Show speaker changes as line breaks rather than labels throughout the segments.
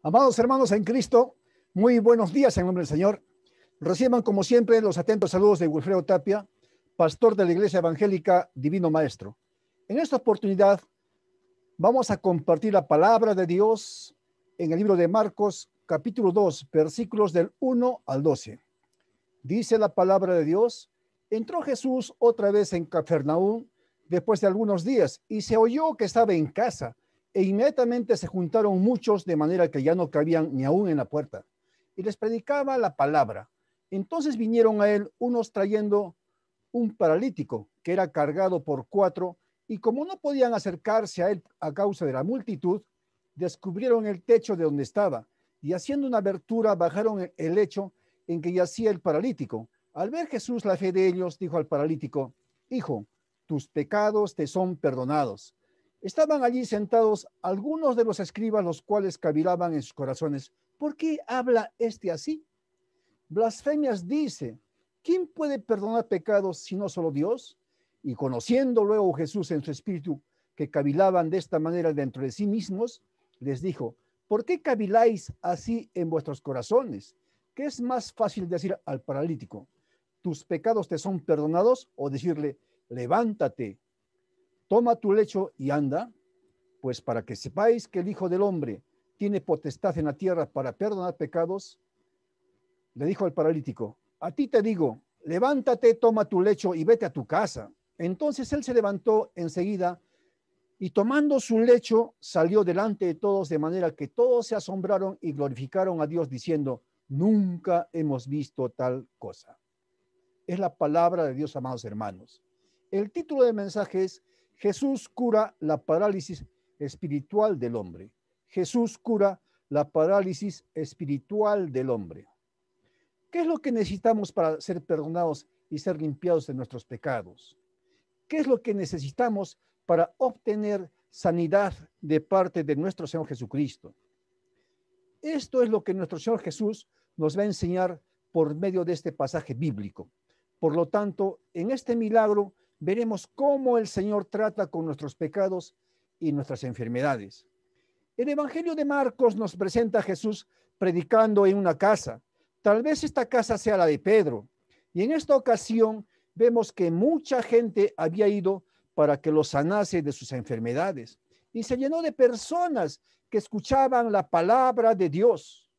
Amados hermanos en Cristo, muy buenos días en nombre del Señor. Reciban como siempre los atentos saludos de Wilfredo Tapia, pastor de la Iglesia Evangélica Divino Maestro. En esta oportunidad vamos a compartir la palabra de Dios en el libro de Marcos, capítulo 2, versículos del 1 al 12. Dice la palabra de Dios: entró Jesús otra vez en Cafarnaúm después de algunos días y se oyó que estaba en casa. E inmediatamente se juntaron muchos, de manera que ya no cabían ni aún en la puerta, y les predicaba la palabra. Entonces vinieron a él unos trayendo un paralítico que era cargado por 4, y como no podían acercarse a él a causa de la multitud, descubrieron el techo de donde estaba, y haciendo una abertura bajaron el lecho en que yacía el paralítico. Al ver Jesús la fe de ellos, dijo al paralítico: hijo, tus pecados te son perdonados. Estaban allí sentados algunos de los escribas, los cuales cavilaban en sus corazones: ¿por qué habla este así? Blasfemias dice. ¿Quién puede perdonar pecados sino solo Dios? Y conociendo luego Jesús en su espíritu que cavilaban de esta manera dentro de sí mismos, les dijo: ¿por qué caviláis así en vuestros corazones? ¿Qué es más fácil decir al paralítico: tus pecados te son perdonados, o decirle: levántate, toma tu lecho y anda? Pues para que sepáis que el Hijo del Hombre tiene potestad en la tierra para perdonar pecados, le dijo al paralítico: a ti te digo, levántate, toma tu lecho y vete a tu casa. Entonces él se levantó enseguida y tomando su lecho salió delante de todos, de manera que todos se asombraron y glorificaron a Dios diciendo: nunca hemos visto tal cosa. Es la palabra de Dios, amados hermanos. El título del mensaje es: Jesús cura la parálisis espiritual del hombre. Jesús cura la parálisis espiritual del hombre. ¿Qué es lo que necesitamos para ser perdonados y ser limpiados de nuestros pecados? ¿Qué es lo que necesitamos para obtener sanidad de parte de nuestro Señor Jesucristo? Esto es lo que nuestro Señor Jesús nos va a enseñar por medio de este pasaje bíblico. Por lo tanto, en este milagro veremos cómo el Señor trata con nuestros pecados y nuestras enfermedades. El Evangelio de Marcos nos presenta a Jesús predicando en una casa. Tal vez esta casa sea la de Pedro. Y en esta ocasión vemos que mucha gente había ido para que lo sanase de sus enfermedades. Y se llenó de personas que escuchaban la palabra de Dios.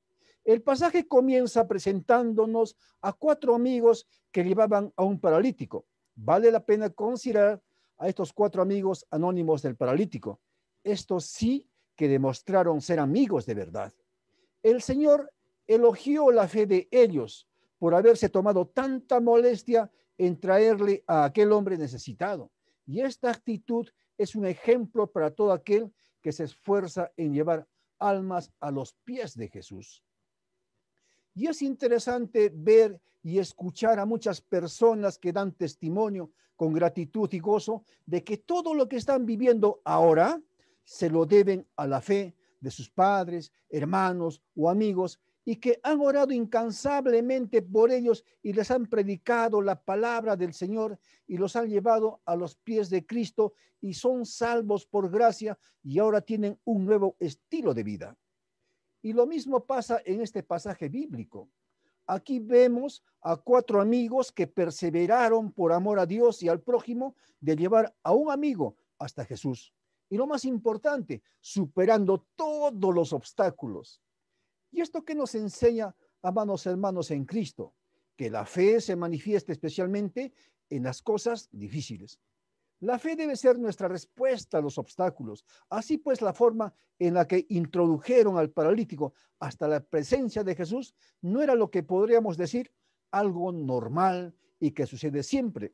El pasaje comienza presentándonos a 4 amigos que llevaban a un paralítico. Vale la pena considerar a estos 4 amigos anónimos del paralítico. Estos sí que demostraron ser amigos de verdad. El Señor elogió la fe de ellos por haberse tomado tanta molestia en traerle a aquel hombre necesitado. Y esta actitud es un ejemplo para todo aquel que se esfuerza en llevar almas a los pies de Jesús. Y es interesante ver y escuchar a muchas personas que dan testimonio con gratitud y gozo de que todo lo que están viviendo ahora se lo deben a la fe de sus padres, hermanos o amigos, y que han orado incansablemente por ellos y les han predicado la palabra del Señor y los han llevado a los pies de Cristo y son salvos por gracia y ahora tienen un nuevo estilo de vida. Y lo mismo pasa en este pasaje bíblico. Aquí vemos a 4 amigos que perseveraron por amor a Dios y al prójimo de llevar a un amigo hasta Jesús. Y lo más importante, superando todos los obstáculos. ¿Y esto qué nos enseña, amados hermanos en Cristo? Que la fe se manifiesta especialmente en las cosas difíciles. La fe debe ser nuestra respuesta a los obstáculos. Así pues, la forma en la que introdujeron al paralítico hasta la presencia de Jesús no era lo que podríamos decir algo normal y que sucede siempre.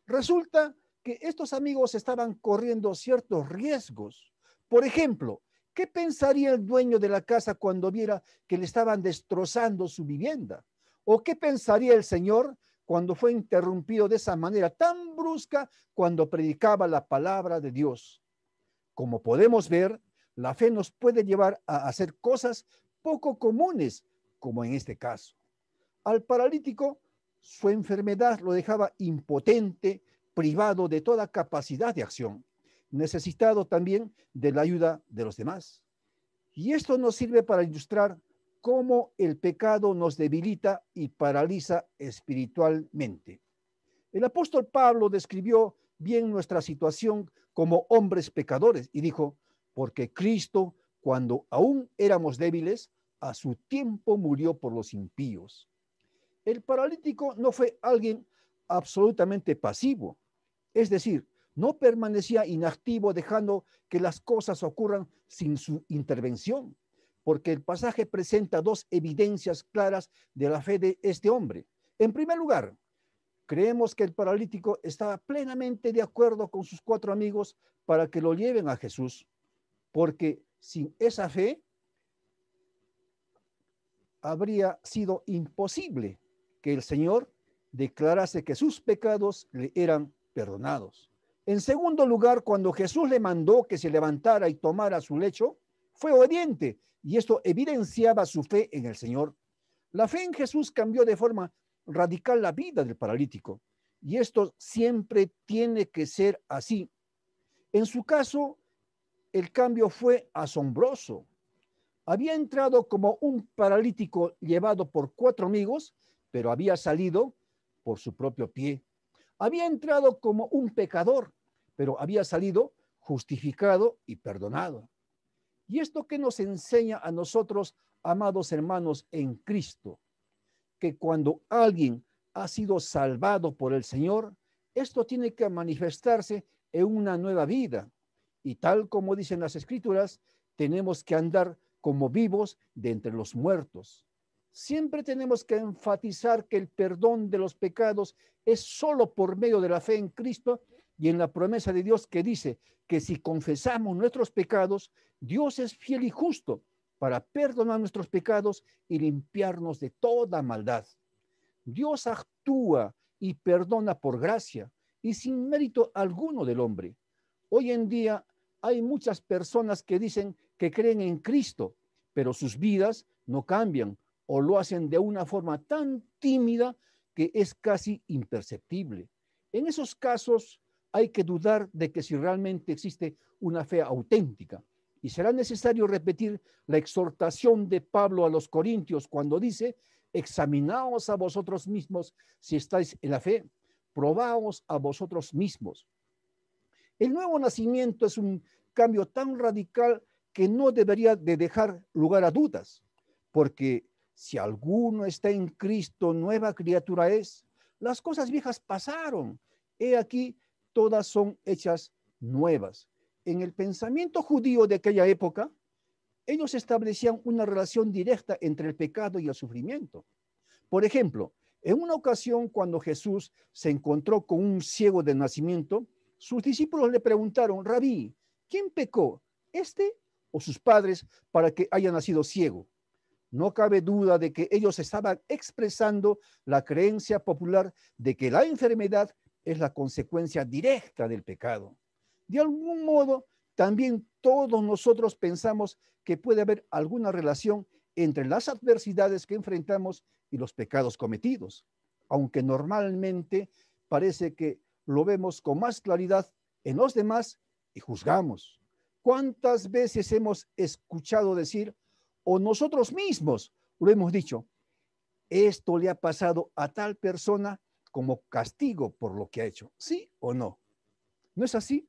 Resulta que estos amigos estaban corriendo ciertos riesgos. Por ejemplo, ¿qué pensaría el dueño de la casa cuando viera que le estaban destrozando su vivienda? ¿O qué pensaría el Señor cuando fue interrumpido de esa manera tan brusca cuando predicaba la palabra de Dios? Como podemos ver, la fe nos puede llevar a hacer cosas poco comunes, como en este caso. Al paralítico, su enfermedad lo dejaba impotente, privado de toda capacidad de acción, necesitado también de la ayuda de los demás. Y esto nos sirve para ilustrar cómo el pecado nos debilita y paraliza espiritualmente. El apóstol Pablo describió bien nuestra situación como hombres pecadores y dijo, porque Cristo, cuando aún éramos débiles, a su tiempo murió por los impíos. El paralítico no fue alguien absolutamente pasivo, es decir, no permanecía inactivo dejando que las cosas ocurran sin su intervención, porque el pasaje presenta dos evidencias claras de la fe de este hombre. En primer lugar, creemos que el paralítico estaba plenamente de acuerdo con sus cuatro amigos para que lo lleven a Jesús, porque sin esa fe habría sido imposible que el Señor declarase que sus pecados le eran perdonados. En segundo lugar, cuando Jesús le mandó que se levantara y tomara su lecho, fue obediente y esto evidenciaba su fe en el Señor. La fe en Jesús cambió de forma radical la vida del paralítico y esto siempre tiene que ser así. En su caso, el cambio fue asombroso. Había entrado como un paralítico llevado por cuatro amigos, pero había salido por su propio pie. Había entrado como un pecador, pero había salido justificado y perdonado. ¿Y esto qué nos enseña a nosotros, amados hermanos en Cristo? Que cuando alguien ha sido salvado por el Señor, esto tiene que manifestarse en una nueva vida. Y tal como dicen las Escrituras, tenemos que andar como vivos de entre los muertos. Siempre tenemos que enfatizar que el perdón de los pecados es solo por medio de la fe en Cristo y en la promesa de Dios que dice que si confesamos nuestros pecados, Dios es fiel y justo para perdonar nuestros pecados y limpiarnos de toda maldad. Dios actúa y perdona por gracia y sin mérito alguno del hombre. Hoy en día hay muchas personas que dicen que creen en Cristo, pero sus vidas no cambian o lo hacen de una forma tan tímida que es casi imperceptible. En esos casos hay que dudar de que si realmente existe una fe auténtica. Y será necesario repetir la exhortación de Pablo a los Corintios cuando dice, examinaos a vosotros mismos si estáis en la fe, probaos a vosotros mismos. El nuevo nacimiento es un cambio tan radical que no debería de dejar lugar a dudas, porque si alguno está en Cristo, nueva criatura es. Las cosas viejas pasaron. He aquí, todas son hechas nuevas. En el pensamiento judío de aquella época, ellos establecían una relación directa entre el pecado y el sufrimiento. Por ejemplo, en una ocasión cuando Jesús se encontró con un ciego de nacimiento, sus discípulos le preguntaron, Rabí, ¿quién pecó, este o sus padres, para que haya nacido ciego? No cabe duda de que ellos estaban expresando la creencia popular de que la enfermedad es la consecuencia directa del pecado. De algún modo, también todos nosotros pensamos que puede haber alguna relación entre las adversidades que enfrentamos y los pecados cometidos, aunque normalmente parece que lo vemos con más claridad en los demás y juzgamos. ¿Cuántas veces hemos escuchado decir, o nosotros mismos lo hemos dicho, esto le ha pasado a tal persona como castigo por lo que ha hecho? ¿Sí o no? ¿No es así?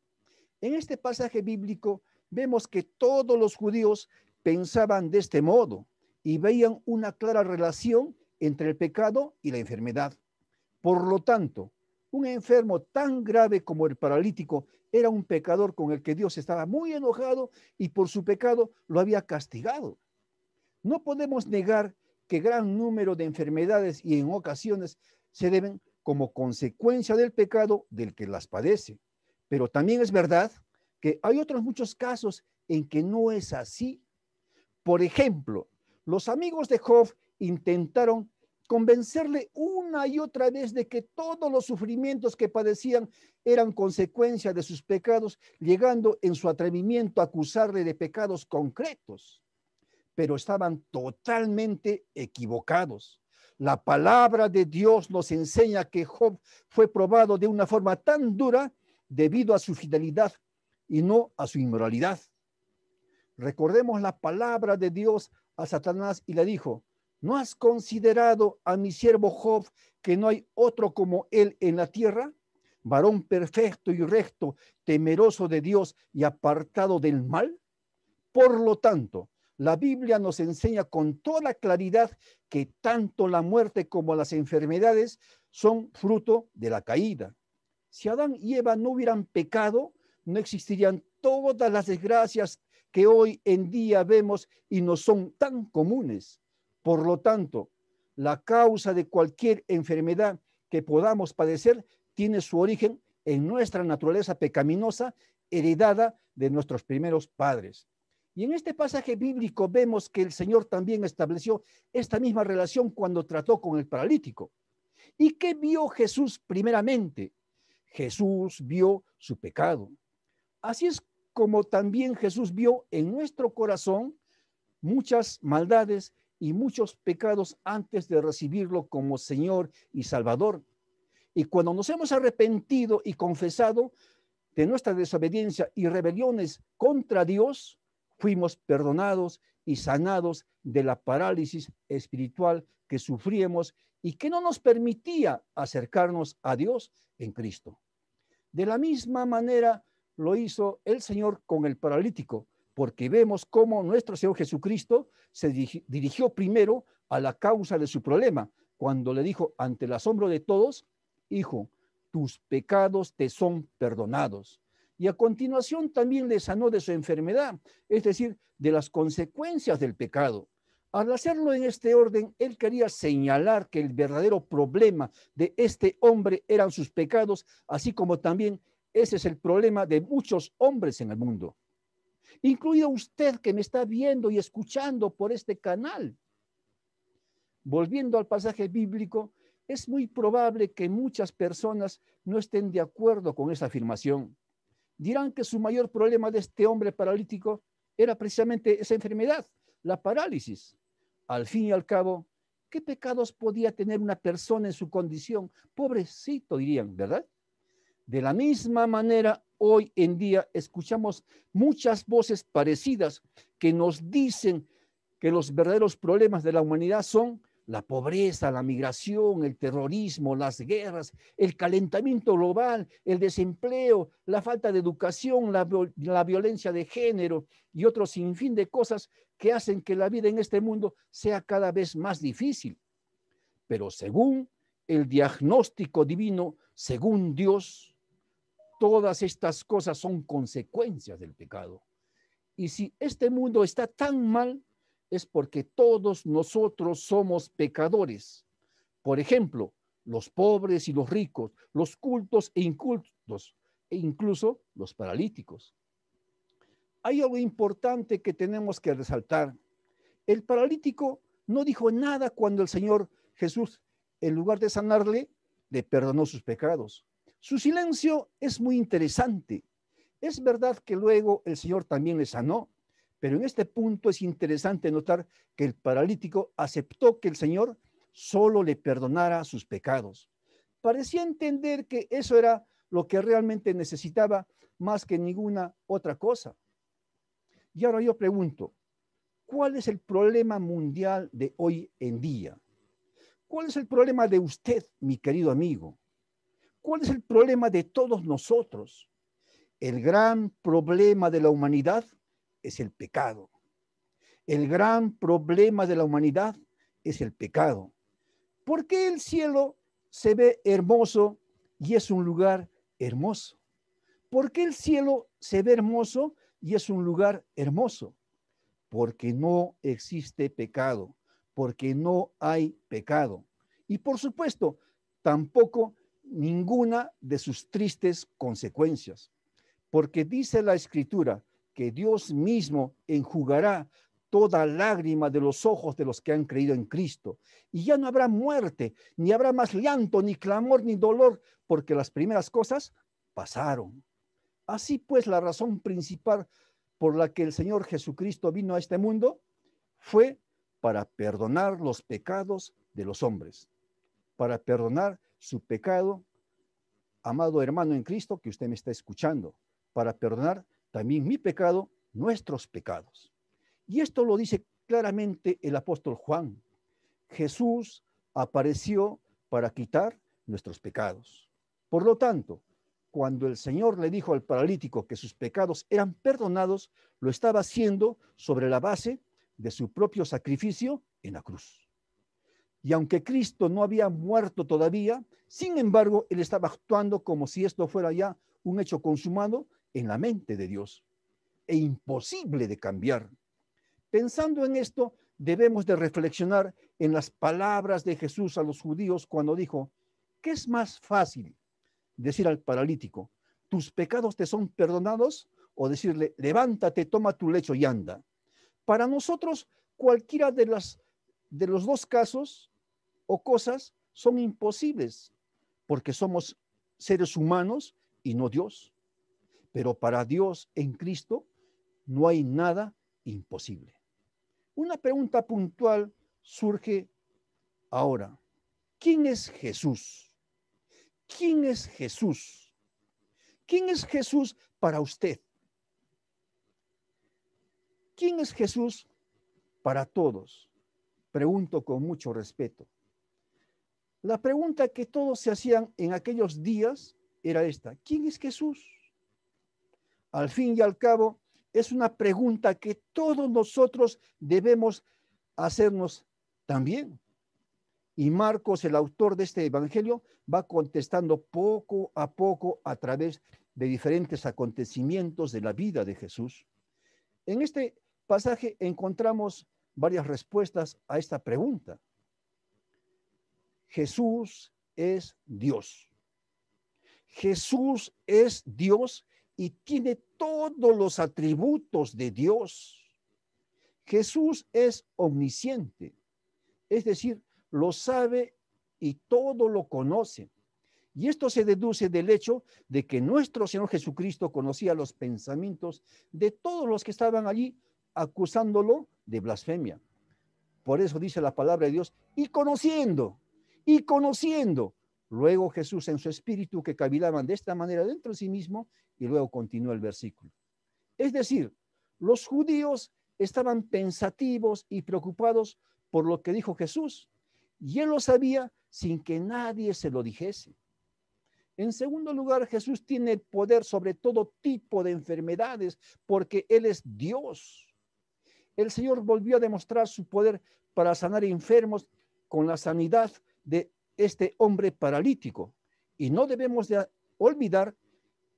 En este pasaje bíblico vemos que todos los judíos pensaban de este modo y veían una clara relación entre el pecado y la enfermedad. Por lo tanto, un enfermo tan grave como el paralítico era un pecador con el que Dios estaba muy enojado y por su pecado lo había castigado. No podemos negar que gran número de enfermedades y en ocasiones se deben como consecuencia del pecado del que las padece. Pero también es verdad que hay otros muchos casos en que no es así. Por ejemplo, los amigos de Job intentaron convencerle una y otra vez de que todos los sufrimientos que padecían eran consecuencia de sus pecados, llegando en su atrevimiento a acusarle de pecados concretos. Pero estaban totalmente equivocados. La palabra de Dios nos enseña que Job fue probado de una forma tan dura debido a su fidelidad y no a su inmoralidad. Recordemos la palabra de Dios a Satanás y le dijo: ¿no has considerado a mi siervo Job, que no hay otro como él en la tierra? Varón perfecto y recto, temeroso de Dios y apartado del mal. Por lo tanto, la Biblia nos enseña con toda claridad que tanto la muerte como las enfermedades son fruto de la caída. Si Adán y Eva no hubieran pecado, no existirían todas las desgracias que hoy en día vemos y no son tan comunes. Por lo tanto, la causa de cualquier enfermedad que podamos padecer tiene su origen en nuestra naturaleza pecaminosa heredada de nuestros primeros padres. Y en este pasaje bíblico vemos que el Señor también estableció esta misma relación cuando trató con el paralítico. ¿Y qué vio Jesús primeramente? Jesús vio su pecado. Así es como también Jesús vio en nuestro corazón muchas maldades y muchos pecados antes de recibirlo como Señor y Salvador. Y cuando nos hemos arrepentido y confesado de nuestra desobediencia y rebeliones contra Dios, fuimos perdonados y sanados de la parálisis espiritual que sufríamos y que no nos permitía acercarnos a Dios en Cristo. De la misma manera lo hizo el Señor con el paralítico, porque vemos cómo nuestro Señor Jesucristo se dirigió primero a la causa de su problema, cuando le dijo ante el asombro de todos: hijo, tus pecados te son perdonados. Y a continuación también le sanó de su enfermedad, es decir, de las consecuencias del pecado. Al hacerlo en este orden, él quería señalar que el verdadero problema de este hombre eran sus pecados, así como también ese es el problema de muchos hombres en el mundo, incluido usted que me está viendo y escuchando por este canal. Volviendo al pasaje bíblico, es muy probable que muchas personas no estén de acuerdo con esa afirmación. Dirán que su mayor problema de este hombre paralítico era precisamente esa enfermedad, la parálisis. Al fin y al cabo, ¿qué pecados podía tener una persona en su condición? Pobrecito, dirían, ¿verdad? De la misma manera, hoy en día escuchamos muchas voces parecidas que nos dicen que los verdaderos problemas de la humanidad son la pobreza, la migración, el terrorismo, las guerras, el calentamiento global, el desempleo, la falta de educación, la violencia de género y otro sinfín de cosas que hacen que la vida en este mundo sea cada vez más difícil. Pero según el diagnóstico divino, según Dios, todas estas cosas son consecuencias del pecado. Y si este mundo está tan mal, es porque todos nosotros somos pecadores. Por ejemplo, los pobres y los ricos, los cultos e incultos, e incluso los paralíticos. Hay algo importante que tenemos que resaltar. El paralítico no dijo nada cuando el Señor Jesús, en lugar de sanarle, le perdonó sus pecados. Su silencio es muy interesante. Es verdad que luego el Señor también le sanó, pero en este punto es interesante notar que el paralítico aceptó que el Señor solo le perdonara sus pecados. Parecía entender que eso era lo que realmente necesitaba más que ninguna otra cosa. Y ahora yo pregunto, ¿cuál es el problema mundial de hoy en día? ¿Cuál es el problema de usted, mi querido amigo? ¿Cuál es el problema de todos nosotros? El gran problema de la humanidad es el pecado. El gran problema de la humanidad es el pecado. ¿Por qué el cielo se ve hermoso y es un lugar hermoso? ¿Por qué el cielo se ve hermoso y es un lugar hermoso? Porque no existe pecado, porque no hay pecado. Y por supuesto, tampoco ninguna de sus tristes consecuencias. Porque dice la Escritura que Dios mismo enjugará toda lágrima de los ojos de los que han creído en Cristo. Y ya no habrá muerte, ni habrá más llanto, ni clamor, ni dolor, porque las primeras cosas pasaron. Así pues, la razón principal por la que el Señor Jesucristo vino a este mundo fue para perdonar los pecados de los hombres, para perdonar su pecado, amado hermano en Cristo que usted me está escuchando, para perdonar también mi pecado nuestros pecados. Y esto lo dice claramente el apóstol Juan. Jesús apareció para quitar nuestros pecados. Por lo tanto, cuando el Señor le dijo al paralítico que sus pecados eran perdonados, lo estaba haciendo sobre la base de su propio sacrificio en la cruz. Y aunque Cristo no había muerto todavía, sin embargo, él estaba actuando como si esto fuera ya un hecho consumado en la mente de Dios e imposible de cambiar. Pensando en esto, debemos de reflexionar en las palabras de Jesús a los judíos cuando dijo: ¿qué es más fácil? Decir al paralítico, ¿tus pecados te son perdonados? O decirle, levántate, toma tu lecho y anda. Para nosotros, cualquiera de los dos casos o cosas son imposibles, porque somos seres humanos y no Dios. Pero para Dios en Cristo no hay nada imposible. Una pregunta puntual surge ahora. ¿Quién es Jesús? ¿Quién es Jesús? ¿Quién es Jesús para usted? ¿Quién es Jesús para todos? Pregunto con mucho respeto. La pregunta que todos se hacían en aquellos días era esta: ¿quién es Jesús? Al fin y al cabo, es una pregunta que todos nosotros debemos hacernos también. Y Marcos, el autor de este evangelio, va contestando poco a través de diferentes acontecimientos de la vida de Jesús. En este pasaje encontramos varias respuestas a esta pregunta. Jesús es Dios. Jesús es Dios y tiene todos los atributos de Dios. Jesús es omnisciente, es decir, lo sabe y todo lo conoce. Y esto se deduce del hecho de que nuestro Señor Jesucristo conocía los pensamientos de todos los que estaban allí acusándolo de blasfemia. Por eso dice la palabra de Dios, y conociendo. Luego Jesús en su espíritu, que cavilaban de esta manera dentro de sí mismo, y luego continúa el versículo. Es decir, los judíos estaban pensativos y preocupados por lo que dijo Jesús, y él lo sabía sin que nadie se lo dijese. En segundo lugar, Jesús tiene poder sobre todo tipo de enfermedades, porque él es Dios. El Señor volvió a demostrar su poder para sanar enfermos con la sanidad de este hombre paralítico. Y no debemos de olvidar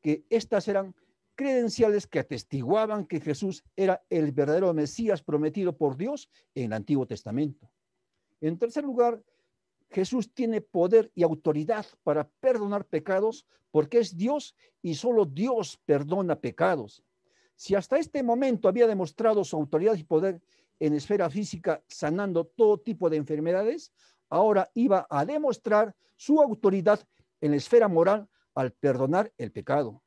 que estas eran credenciales que atestiguaban que Jesús era el verdadero Mesías prometido por Dios en el Antiguo Testamento. En tercer lugar, Jesús tiene poder y autoridad para perdonar pecados porque es Dios y solo Dios perdona pecados. Si hasta este momento había demostrado su autoridad y poder en esfera física sanando todo tipo de enfermedades, ahora iba a demostrar su autoridad en la esfera moral al perdonar el pecado.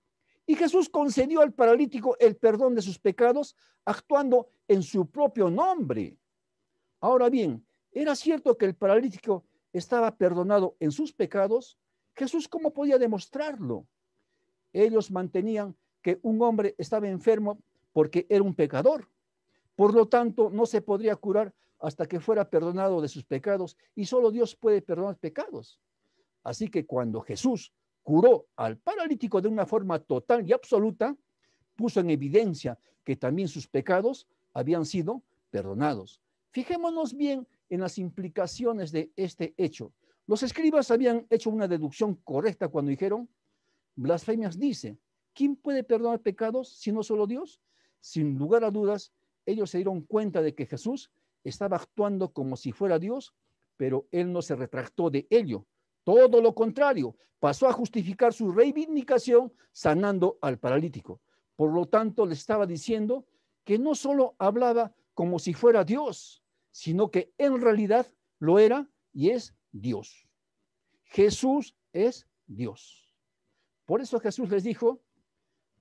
Y Jesús concedió al paralítico el perdón de sus pecados actuando en su propio nombre. Ahora bien, ¿era cierto que el paralítico estaba perdonado en sus pecados? Jesús, ¿cómo podía demostrarlo? Ellos mantenían que un hombre estaba enfermo porque era un pecador. Por lo tanto, no se podría curar hasta que fuera perdonado de sus pecados, y solo Dios puede perdonar pecados. Así que cuando Jesús curó al paralítico de una forma total y absoluta, puso en evidencia que también sus pecados habían sido perdonados. Fijémonos bien en las implicaciones de este hecho. Los escribas habían hecho una deducción correcta cuando dijeron, blasfemias dice, ¿quién puede perdonar pecados sino solo Dios? Sin lugar a dudas, ellos se dieron cuenta de que Jesús estaba actuando como si fuera Dios, pero él no se retractó de ello. Todo lo contrario, pasó a justificar su reivindicación sanando al paralítico. Por lo tanto, le estaba diciendo que no solo hablaba como si fuera Dios, sino que en realidad lo era y es Dios. Jesús es Dios. Por eso Jesús les dijo,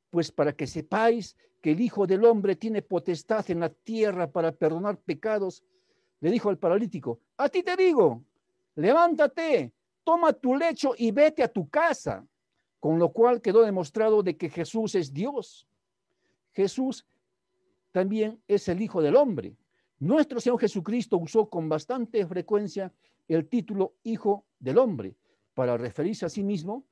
pues para que sepáis que el Hijo del Hombre tiene potestad en la tierra para perdonar pecados, le dijo al paralítico, a ti te digo, levántate, toma tu lecho y vete a tu casa. Con lo cual quedó demostrado de que Jesús es Dios. Jesús también es el Hijo del Hombre. Nuestro Señor Jesucristo usó con bastante frecuencia el título Hijo del Hombre para referirse a sí mismo.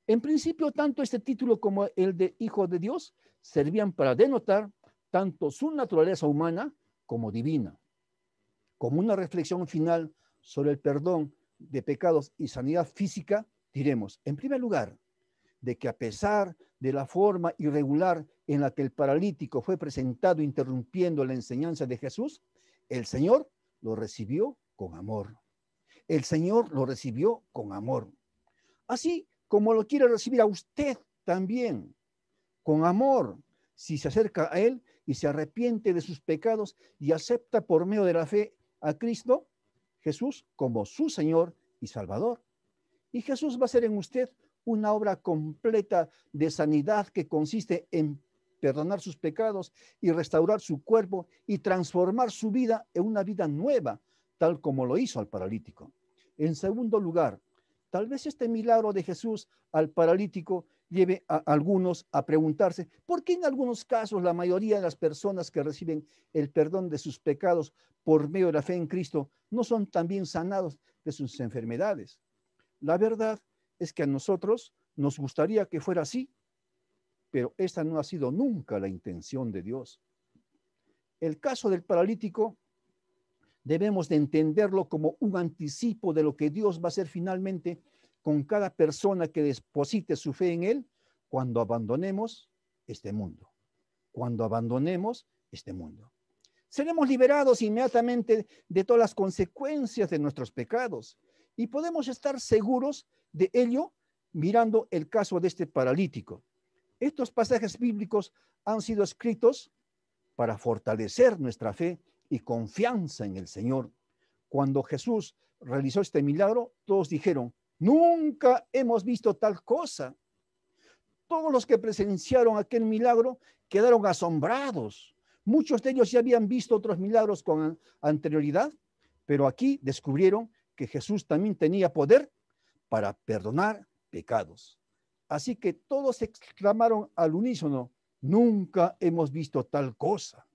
En principio, tanto este título como el de Hijo de Dios servían para denotar tanto su naturaleza humana como divina. Como una reflexión final sobre el perdón de pecados y sanidad física, diremos, en primer lugar, de que a pesar de la forma irregular en la que el paralítico fue presentado interrumpiendo la enseñanza de Jesús, el Señor lo recibió con amor. El Señor lo recibió con amor. Así como lo quiere recibir a usted también, con amor, si se acerca a Él y se arrepiente de sus pecados y acepta por medio de la fe a Cristo, Jesús, como su Señor y Salvador. Y Jesús va a hacer en usted una obra completa de sanidad que consiste en perdonar sus pecados y restaurar su cuerpo y transformar su vida en una vida nueva, tal como lo hizo al paralítico. En segundo lugar, tal vez este milagro de Jesús al paralítico lleve a algunos a preguntarse por qué en algunos casos la mayoría de las personas que reciben el perdón de sus pecados por medio de la fe en Cristo no son también sanados de sus enfermedades. La verdad es que a nosotros nos gustaría que fuera así, pero esta no ha sido nunca la intención de Dios. El caso del paralítico debemos de entenderlo como un anticipo de lo que Dios va a hacer finalmente con cada persona que deposite su fe en Él cuando abandonemos este mundo. Cuando abandonemos este mundo. Seremos liberados inmediatamente de todas las consecuencias de nuestros pecados y podemos estar seguros de ello mirando el caso de este paralítico. Estos pasajes bíblicos han sido escritos para fortalecer nuestra fe y confianza en el Señor. Cuando Jesús realizó este milagro, todos dijeron, nunca hemos visto tal cosa. Todos los que presenciaron aquel milagro quedaron asombrados. Muchos de ellos ya habían visto otros milagros con anterioridad, pero aquí descubrieron que Jesús también tenía poder para perdonar pecados. Así que todos exclamaron al unísono, nunca hemos visto tal cosa.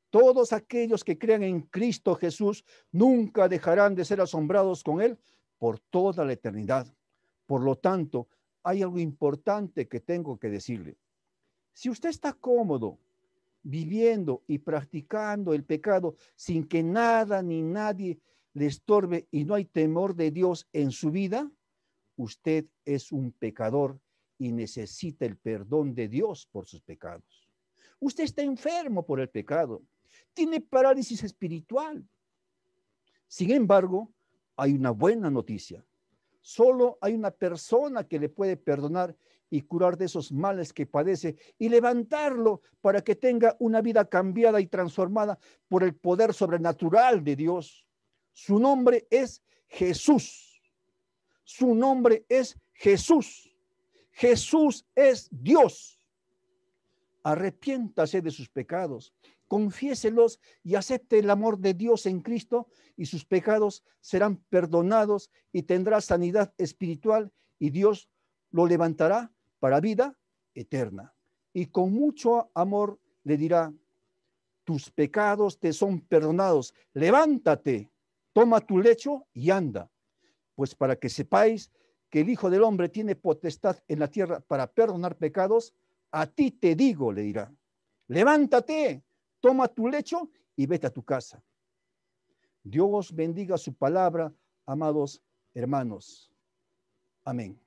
Todos aquellos que crean en Cristo Jesús nunca dejarán de ser asombrados con Él por toda la eternidad. Por lo tanto, hay algo importante que tengo que decirle. Si usted está cómodo viviendo y practicando el pecado sin que nada ni nadie le estorbe y no hay temor de Dios en su vida, usted es un pecador y necesita el perdón de Dios por sus pecados. Usted está enfermo por el pecado, tiene parálisis espiritual. Sin embargo, hay una buena noticia. Solo hay una persona que le puede perdonar y curar de esos males que padece y levantarlo para que tenga una vida cambiada y transformada por el poder sobrenatural de Dios. Su nombre es Jesús. Su nombre es Jesús. Jesús es Dios. Arrepiéntase de sus pecados, confiéselos y acepte el amor de Dios en Cristo y sus pecados serán perdonados y tendrá sanidad espiritual y Dios lo levantará para vida eterna. Y con mucho amor le dirá, tus pecados te son perdonados, levántate, toma tu lecho y anda. Pues para que sepáis que el Hijo del Hombre tiene potestad en la tierra para perdonar pecados, a ti te digo, le dirá, levántate, toma tu lecho y vete a tu casa. Dios bendiga su palabra, amados hermanos. Amén.